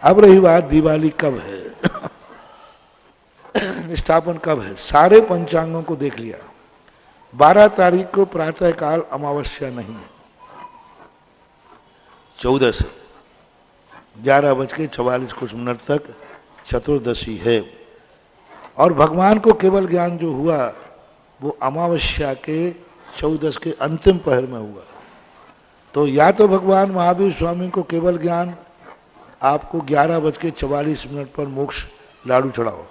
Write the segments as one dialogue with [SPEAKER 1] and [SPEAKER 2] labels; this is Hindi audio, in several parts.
[SPEAKER 1] अब रही बात दिवाली कब है, निष्ठापन कब है। सारे पंचांगों को देख लिया, 12 तारीख को प्रातः काल अमावस्या नहीं है, 14 से 11:44 तक चतुर्दशी है। और भगवान को केवल ज्ञान जो हुआ वो अमावस्या के 14 के अंतिम पहर में हुआ। तो या तो भगवान महावीर स्वामी को केवल ज्ञान आपको 11:44 पर मोक्ष लाडू चढ़ाओ,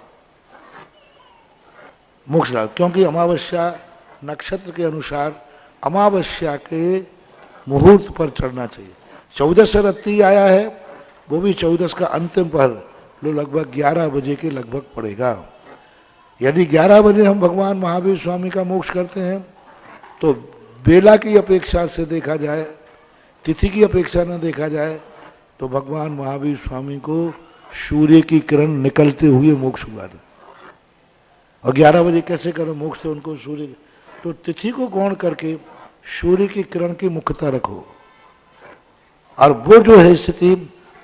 [SPEAKER 1] मोक्ष लाडू, क्योंकि अमावस्या नक्षत्र के अनुसार अमावस्या के मुहूर्त पर चढ़ना चाहिए। 14 से रत्ती आया है, वो भी 14 का अंतिम पहर जो लगभग 11 बजे के लगभग पड़ेगा। यदि 11 बजे हम भगवान महावीर स्वामी का मोक्ष करते हैं तो बेला की अपेक्षा से देखा जाए, तिथि की अपेक्षा न देखा जाए, तो भगवान महावीर स्वामी को सूर्य की किरण निकलते हुए मोक्ष हुआ था। और 11 बजे कैसे करो मोक्ष थे उनको सूर्य, तो तिथि को गौण करके सूर्य की किरण की मुख्यता रखो। और वो जो है स्थिति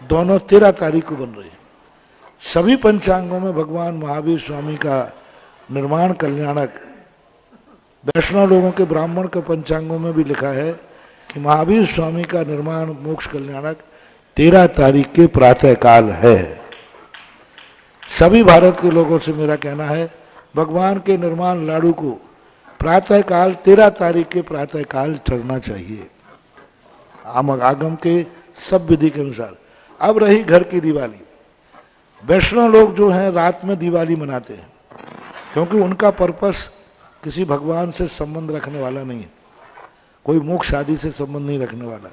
[SPEAKER 1] दोनों 13 तारीख को बन रही है। सभी पंचांगों में भगवान महावीर स्वामी का निर्माण कल्याणक, वैष्णव लोगों के ब्राह्मण के पंचांगों में भी लिखा है कि महावीर स्वामी का निर्माण मोक्ष कल्याणक 13 तारीख के प्रातः काल है। सभी भारत के लोगों से मेरा कहना है भगवान के निर्माण लाडू को प्रातः काल 13 तारीख के प्रातः काल चढ़ना चाहिए आगम के सब विधि के अनुसार। अब रही घर की दिवाली, वैष्णव लोग जो हैं रात में दिवाली मनाते हैं, क्योंकि उनका पर्पस किसी भगवान से संबंध रखने वाला नहीं है, कोई मोक्ष आदि से संबंध नहीं रखने वाला,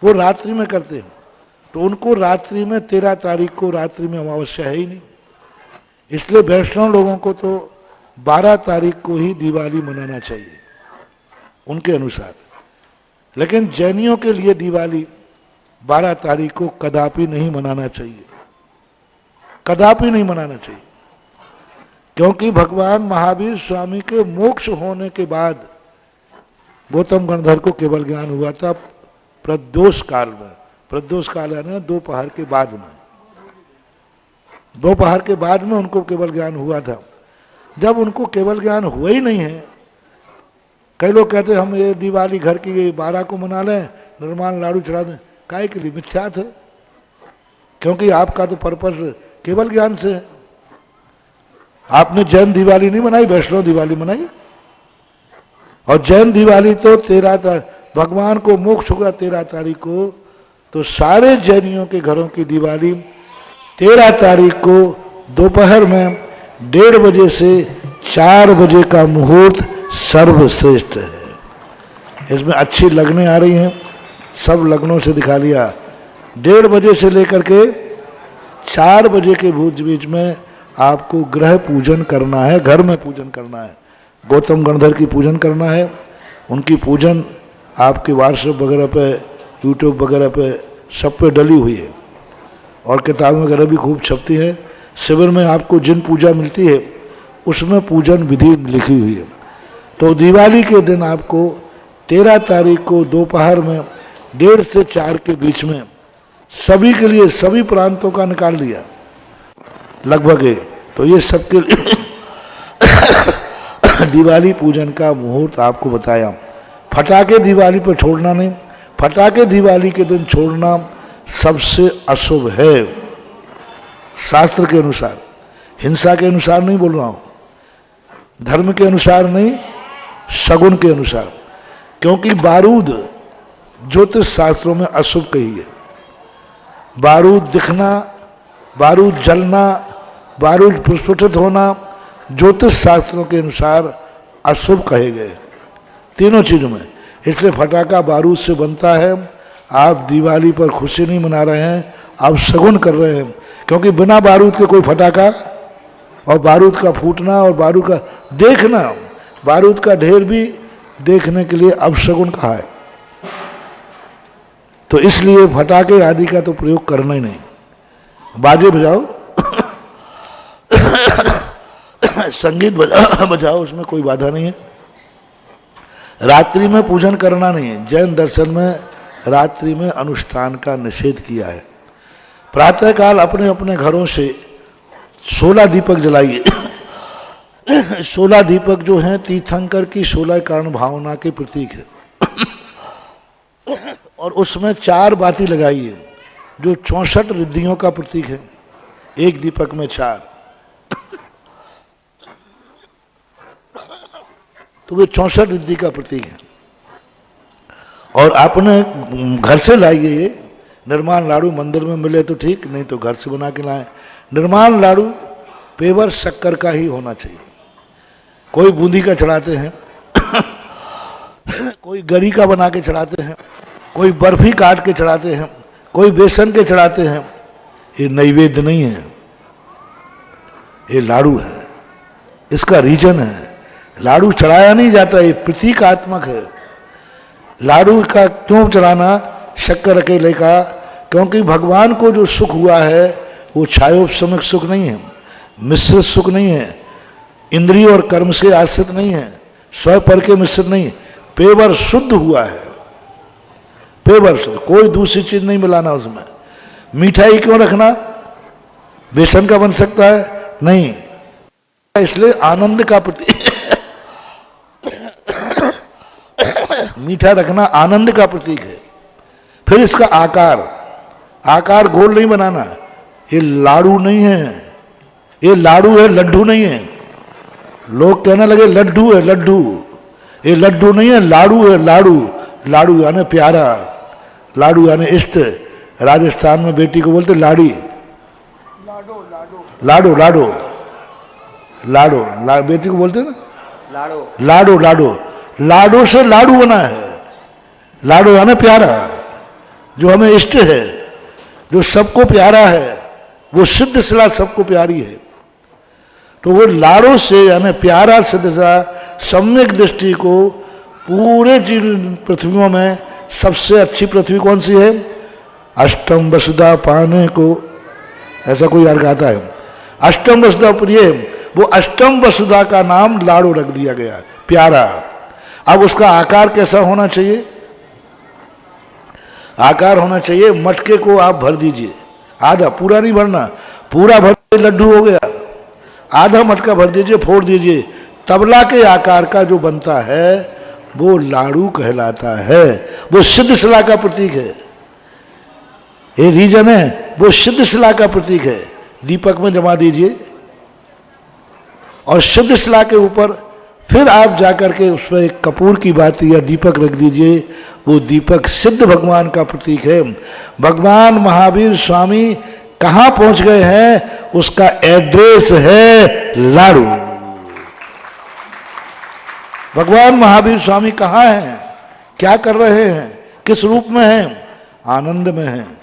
[SPEAKER 1] वो रात्रि में करते हैं। तो उनको रात्रि में 13 तारीख को रात्रि में अमावस्या है ही नहीं, इसलिए वैष्णव लोगों को तो 12 तारीख को ही दिवाली मनाना चाहिए उनके अनुसार। लेकिन जैनियों के लिए दिवाली 12 तारीख को कदापि नहीं मनाना चाहिए, कदापि नहीं मनाना चाहिए, क्योंकि भगवान महावीर स्वामी के मोक्ष होने के बाद गौतम गणधर को केवल ज्ञान हुआ था प्रदोष काल में। प्रदोष काल है दोपहर के बाद में, दोपहर के बाद में उनको केवल ज्ञान हुआ था। जब उनको केवल ज्ञान हुआ ही नहीं है, कई लोग कहते हैं हम ये दिवाली घर की 12 को मना लें, निर्माण लाडू चढ़ा दें, काहे के लिए? मिथ्या है, क्योंकि आपका तो पर्पस केवल ज्ञान से है। आपने जैन दिवाली नहीं मनाई, वैष्णव दिवाली मनाई। और जैन दिवाली तो 13 तारीख, भगवान को मोक्ष होगा 13 तारीख को, तो सारे जैनियों के घरों की दिवाली 13 तारीख को दोपहर में 1:30 बजे से 4 बजे का मुहूर्त सर्वश्रेष्ठ है। इसमें अच्छी लगनें आ रही हैं, सब लग्नों से दिखा लिया। 1:30 बजे से लेकर के 4 बजे के बीच में आपको ग्रह पूजन करना है, घर में पूजन करना है, गौतम गणधर की पूजन करना है। उनकी पूजन आपके व्हाट्सएप वगैरह पे, यूट्यूब वगैरह पे सब पे डली हुई है और किताबें वगैरह भी खूब छपती है। शिविर में आपको जिन पूजा मिलती है उसमें पूजन विधि लिखी हुई है। तो दिवाली के दिन आपको 13 तारीख को दोपहर में 1:30 से 4 के बीच में सभी के लिए, सभी प्रांतों का निकाल दिया लगभग है, तो ये सबके लिए दिवाली पूजन का मुहूर्त आपको बताया। फटाके दिवाली पर छोड़ना नहीं, फटाके दिवाली के दिन छोड़ना सबसे अशुभ है शास्त्र के अनुसार, हिंसा के अनुसार नहीं बोल रहा हूं, धर्म के अनुसार नहीं, शगुन के अनुसार। क्योंकि बारूद ज्योतिष शास्त्रों में अशुभ कही है। बारूद दिखना, बारूद जलना, बारूद प्रस्फुटित होना ज्योतिष शास्त्रों के अनुसार अशुभ कहे गए तीनों चीजों में। इसलिए फटाका बारूद से बनता है। आप दिवाली पर खुशी नहीं मना रहे हैं, आप शगुन कर रहे हैं, क्योंकि बिना बारूद के कोई फटाका, और बारूद का फूटना और बारूद का देखना, बारूद का ढेर भी देखने के लिए अपशगुन कहा है। तो इसलिए फटाके आदि का तो प्रयोग करना ही नहीं। बाजे बजाओ संगीत बजाओ, उसमें कोई बाधा नहीं है। रात्रि में पूजन करना नहीं है। जैन दर्शन में रात्रि में अनुष्ठान का निषेध किया है। प्रातःकाल अपने अपने घरों से 16 दीपक जलाइए। 16 दीपक जो हैं तीर्थंकर की 16 कारण भावना के प्रतीक है। और उसमें 4 बाती लगाइए जो 64 रिद्धियों का प्रतीक है। एक दीपक में 4, तो वे 64 रिद्धि का प्रतीक है। और आपने घर से लाइए ये निर्माण लाडू, मंदिर में मिले तो ठीक, नहीं तो घर से बना के लाएं। निर्माण लाडू पेवर शक्कर का ही होना चाहिए। कोई बूंदी का चढ़ाते हैं, कोई गरी का बना के चढ़ाते हैं, कोई बर्फी काट के चढ़ाते हैं, कोई बेसन के चढ़ाते हैं। ये नैवेद्य नहीं है, ये लाडू है। इसका रीजन है, लाडू चढ़ाया नहीं जाता, ये प्रतीकात्मक है। लाडू का क्यों चढ़ाना शक्कर अकेले का? क्योंकि भगवान को जो सुख हुआ है वो छायोपशमिक सुख नहीं है, मिश्रित सुख नहीं है, इंद्रिय और कर्म से आश्रित नहीं है, स्वपर के मिश्रित नहीं, पेवर शुद्ध हुआ है। पेवर शुद्ध, कोई दूसरी चीज नहीं मिलाना उसमें। मिठाई क्यों रखना? बेसन का बन सकता है? नहीं, इसलिए आनंद का प्रतीक। मीठा रखना आनंद का प्रतीक है। फिर इसका आकार गोल नहीं बनाना। ये लाडू नहीं है, ये लाडू है, लड्डू नहीं है। लोग कहने लगे लड्डू है, लड्डू। ये लड्डू नहीं है, लाडू है, लाडू। लाडू यानी प्यारा, लाडू यानी इष्ट। राजस्थान में बेटी को बोलते लाड़ी, लाडो लाडो लाडो, बेटी को बोलते ना लाडो लाडो। लाडो से लाडू बना है। लाडो यानी प्यारा, जो हमें इष्ट है, जो सबको प्यारा है, वो सिद्ध शिला सबको प्यारी है। तो वो लाडो से यानी प्यारा सिद्ध शिला सम्यक दृष्टि को पूरे पृथ्वियों में सबसे अच्छी पृथ्वी कौन सी है? अष्टम वसुधा पाने को, ऐसा कोई यार गाता है। अष्टम वसुधा प्रिय, वो अष्टम वसुधा का नाम लाडो रख दिया गया, प्यारा। अब उसका आकार कैसा होना चाहिए? आकार होना चाहिए, मटके को आप भर दीजिए, आधा, पूरा नहीं भरना। पूरा भर लड्डू हो गया, आधा मटका भर दीजिए, फोड़ दीजिए। तबला के आकार का जो बनता है वो लाडू कहलाता है। वो सिद्ध शिला का प्रतीक है। ये रीजन है, वो सिद्ध शिला का प्रतीक है। दीपक में जमा दीजिए और सिद्ध शिला के ऊपर फिर आप जाकर के उस पर एक कपूर की बाती या दीपक रख दीजिए। वो दीपक सिद्ध भगवान का प्रतीक है। भगवान महावीर स्वामी कहाँ पहुंच गए हैं? उसका एड्रेस है लाडू। भगवान महावीर स्वामी कहाँ हैं? क्या कर रहे हैं? किस रूप में हैं? आनंद में हैं।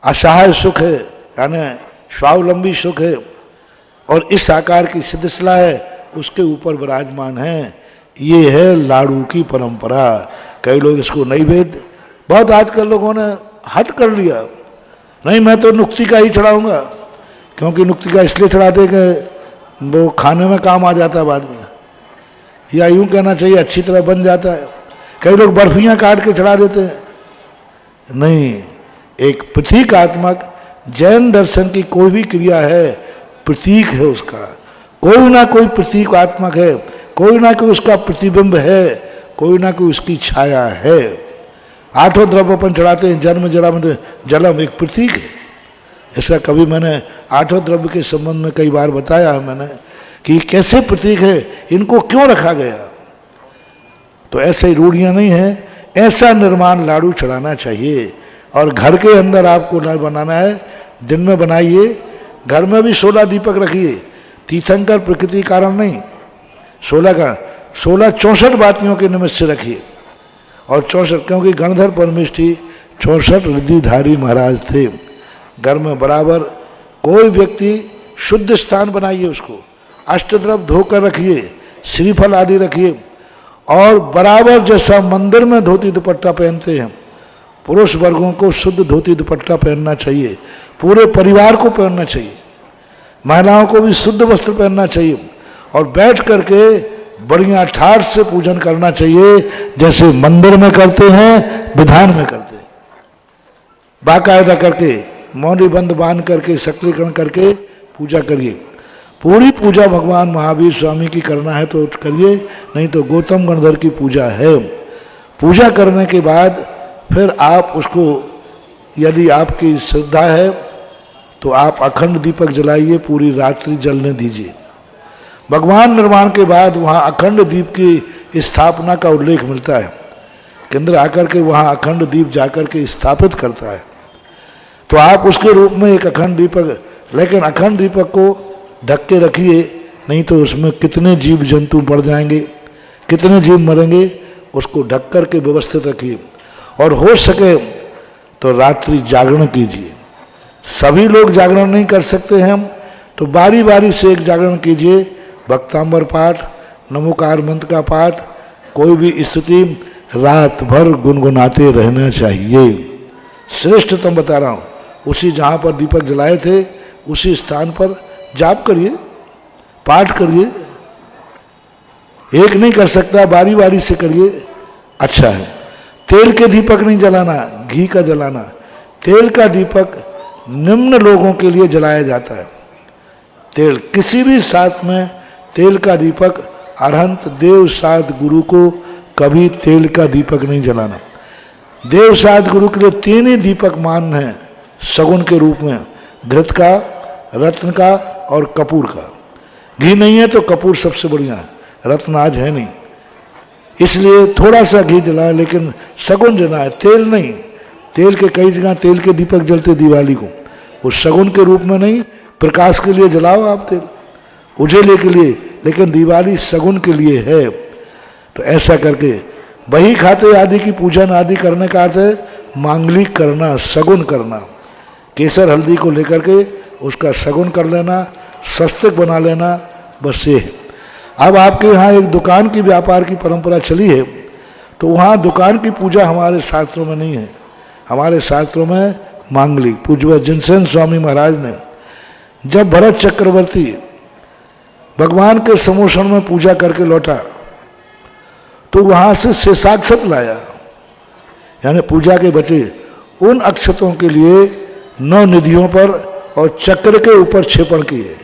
[SPEAKER 1] असहाय सुख है, यानी स्वावलंबी सुख है, और इस आकार की सिद्ध शिला है, उसके ऊपर विराजमान है। ये है लाडू की परंपरा। कई लोग इसको नैवेद्य, बहुत आजकल लोगों ने हट कर लिया, नहीं मैं तो नुक्ति का ही चढ़ाऊंगा, क्योंकि नुक्ति का इसलिए चढ़ाते कि वो खाने में काम आ जाता है बाद में, या यूं कहना चाहिए अच्छी तरह बन जाता है। कई लोग बर्फियां काट के चढ़ा देते हैं। नहीं, एक प्रतीकात्मक जैन दर्शन की कोई भी क्रिया है, प्रतीक है उसका, कोई ना कोई प्रतीकात्मक है, कोई ना कोई उसका प्रतिबिंब है, कोई ना कोई उसकी छाया है। आठों द्रव्य अपन चढ़ाते हैं, जन्म जरा में जलम एक प्रतीक है। ऐसा कभी मैंने आठों द्रव्य के संबंध में कई बार बताया है मैंने कि कैसे प्रतीक है, इनको क्यों रखा गया। तो ऐसे रूढ़ियां नहीं है, ऐसा निर्माण लाडू चढ़ाना चाहिए। और घर के अंदर आपको लाडू बनाना है, दिन में बनाइए, घर में भी 16 दीपक रखिए। तीर्थंकर प्रकृति कारण नहीं, 16 का 16 64 बातियों के निमित्त से रखिए। और 64, क्योंकि गणधर परमेष्ठी 64 रिद्धिधारी महाराज थे। घर में बराबर कोई व्यक्ति शुद्ध स्थान बनाइए, उसको अष्टद्रव्य धोकर रखिए, श्रीफल आदि रखिए। और बराबर जैसा मंदिर में धोती दुपट्टा पहनते हैं, पुरुष वर्गों को शुद्ध धोती दुपट्टा पहनना चाहिए, पूरे परिवार को पहनना चाहिए। महिलाओं को भी शुद्ध वस्त्र पहनना चाहिए, और बैठ करके बढ़िया ठाठ से पूजन करना चाहिए, जैसे मंदिर में करते हैं, विधान में करते हैं, बाकायदा करके मौनी बंद बांध करके सक्रियकरण करके पूजा करिए। पूरी पूजा भगवान महावीर स्वामी की करना है तो करिए, नहीं तो गौतम गणधर की पूजा है। पूजा करने के बाद फिर आप उसको, यदि आपकी श्रद्धा है तो आप अखंड दीपक जलाइए, पूरी रात्रि जलने दीजिए। भगवान निर्माण के बाद वहाँ अखंड दीप की स्थापना का उल्लेख मिलता है। केंद्र आकर के वहाँ अखंड दीप जाकर के स्थापित करता है, तो आप उसके रूप में एक अखंड दीपक, लेकिन अखंड दीपक को ढक के रखिए, नहीं तो उसमें कितने जीव जंतु बढ़ जाएंगे, कितने जीव मरेंगे। उसको ढक कर के व्यवस्थित रखिए। और हो सके तो रात्रि जागरण कीजिए। सभी लोग जागरण नहीं कर सकते हैं हम, तो बारी बारी से एक जागरण कीजिए। भक्तांबर पाठ, नमोकार मंत्र का पाठ, कोई भी स्तुति रात भर गुनगुनाते रहना चाहिए। श्रेष्ठतम बता रहा हूँ, उसी जहाँ पर दीपक जलाए थे उसी स्थान पर जाप करिए, पाठ करिए। एक नहीं कर सकता, बारी बारी से करिए, अच्छा है। तेल के दीपक नहीं जलाना, घी का जलाना। तेल का दीपक निम्न लोगों के लिए जलाया जाता है। तेल किसी भी साथ में तेल का दीपक, अरहंत देव साध गुरु को कभी तेल का दीपक नहीं जलाना। देव साध गुरु के लिए 3 ही दीपक मान है सगुन के रूप में, घृत का, रत्न का और कपूर का। घी नहीं है तो कपूर सबसे बढ़िया है, रत्न आज है नहीं, इसलिए थोड़ा सा घी जलाए, लेकिन सगुन जलाए, तेल नहीं। तेल के कई जगह तेल के दीपक जलते दिवाली को, वो सगुन के रूप में नहीं, प्रकाश के लिए जलाओ आप तेल, उजेले के लिए, लेकिन दिवाली सगुन के लिए है। तो ऐसा करके बही खाते आदि की पूजन आदि करने का अर्थ है मांगलिक करना, सगुन करना। केसर हल्दी को लेकर के उसका सगुन कर लेना, स्वस्तिक बना लेना, बस ये। अब आपके यहाँ एक दुकान की व्यापार की परंपरा चली है, तो वहाँ दुकान की पूजा हमारे शास्त्रों में नहीं है। हमारे शास्त्रों में मांगलिक। पूज्य जिनसेन स्वामी महाराज ने जब भरत चक्रवर्ती भगवान के समोषण में पूजा करके लौटा, तो वहाँ से शेषाक्षत लाया, यानी पूजा के बचे उन अक्षतों के लिए 9 निधियों पर और चक्र के ऊपर क्षेपण किए।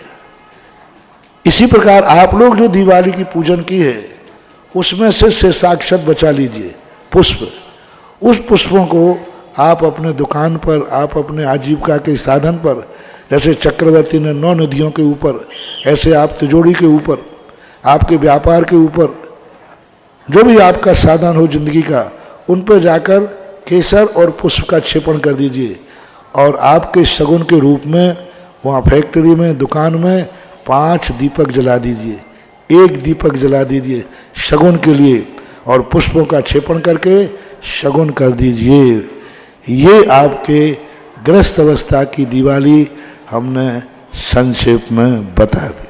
[SPEAKER 1] इसी प्रकार आप लोग जो दिवाली की पूजन की है उसमें से शेषाक्षत बचा लीजिए, पुष्प। उस पुष्पों को आप अपने दुकान पर, आप अपने आजीविका के साधन पर, जैसे चक्रवर्ती ने 9 नदियों के ऊपर, ऐसे आप तिजोरी के ऊपर, आपके व्यापार के ऊपर, जो भी आपका साधन हो जिंदगी का, उन पर जाकर केसर और पुष्प का क्षेपण कर दीजिए। और आपके शगुन के रूप में वहाँ फैक्ट्री में, दुकान में 5 दीपक जला दीजिए, 1 दीपक जला दीजिए शगुन के लिए, और पुष्पों का क्षेपण करके शगुन कर दीजिए। ये आपके गृहस्थ अवस्था की दिवाली हमने संक्षेप में बता दी।